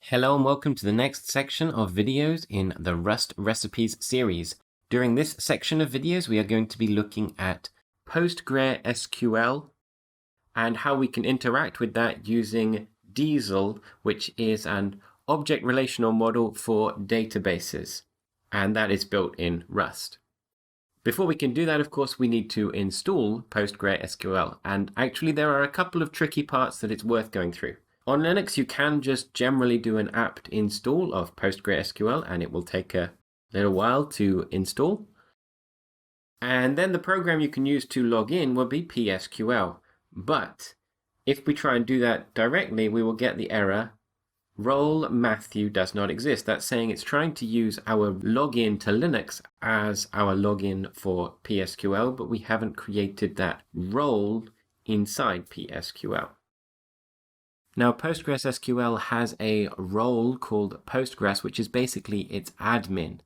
Hello and welcome to the next section of videos in the Rust Recipes series. During this section of videos, we are going to be looking at PostgreSQL and how we can interact with that using Diesel, which is an object relational model for databases, and that is built in Rust. Before we can do that, of course, we need to install PostgreSQL, and actually there are a couple of tricky parts that it's worth going through. On Linux, you can just generally do an apt install of PostgreSQL, and it will take a little while to install. And then the program you can use to log in will be PSQL. But if we try and do that directly, we will get the error, role Matthew does not exist. That's saying it's trying to use our login to Linux as our login for PSQL, but we haven't created that role inside PSQL. Now, PostgreSQL has a role called Postgres, which is basically its admin,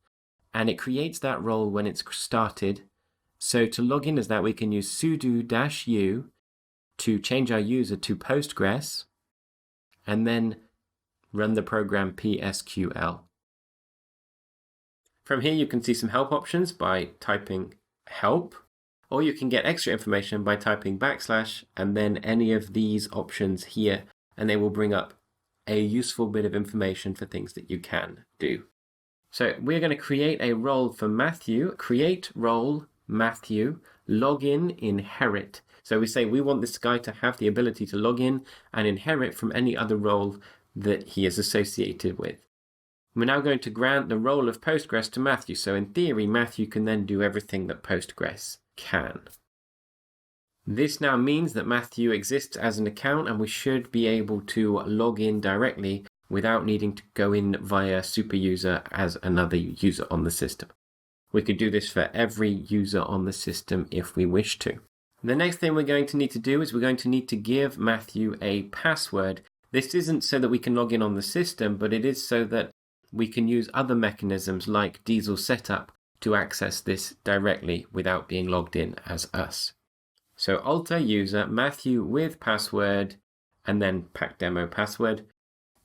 and it creates that role when it's started. So to log in as that, we can use sudo-u to change our user to Postgres, and then run the program PSQL. From here, you can see some help options by typing help, or you can get extra information by typing / and then any of these options here, and they will bring up a useful bit of information for things that you can do. So we're going to create a role for Matthew, create role Matthew, login inherit. So we say we want this guy to have the ability to log in and inherit from any other role that he is associated with. We're now going to grant the role of Postgres to Matthew. So in theory, Matthew can then do everything that Postgres can. This now means that Matthew exists as an account, and we should be able to log in directly without needing to go in via superuser as another user on the system. We could do this for every user on the system if we wish to. The next thing we're going to need to do is we're going to need to give Matthew a password. This isn't so that we can log in on the system, but it is so that we can use other mechanisms like Diesel setup to access this directly without being logged in as us. So alter user Matthew with password and then pacdemo password.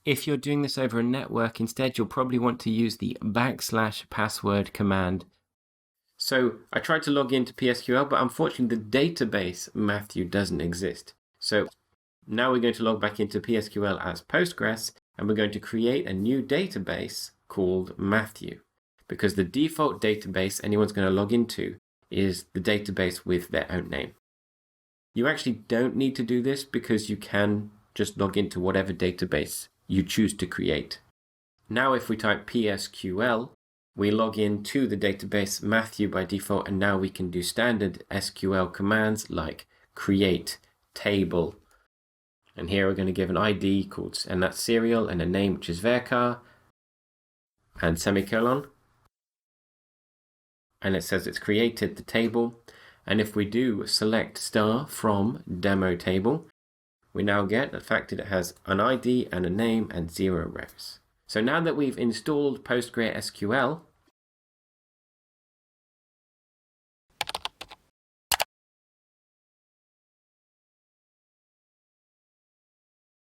If you're doing this over a network instead, you'll probably want to use the \password command. So I tried to log into PSQL, but unfortunately the database Matthew doesn't exist. So now we're going to log back into PSQL as Postgres, and we're going to create a new database called Matthew, because the default database anyone's going to log into is the database with their own name. You actually don't need to do this because you can just log into whatever database you choose to create. Now if we type PSQL, we log into the database Matthew by default, and now we can do standard SQL commands like create table. And here we're going to give an ID called, and that's serial, and a name which is varchar, and semicolon. And it says it's created the table. And if we do select star from demo table, we now get the fact that it has an ID and a name and 0 rows. So now that we've installed PostgreSQL,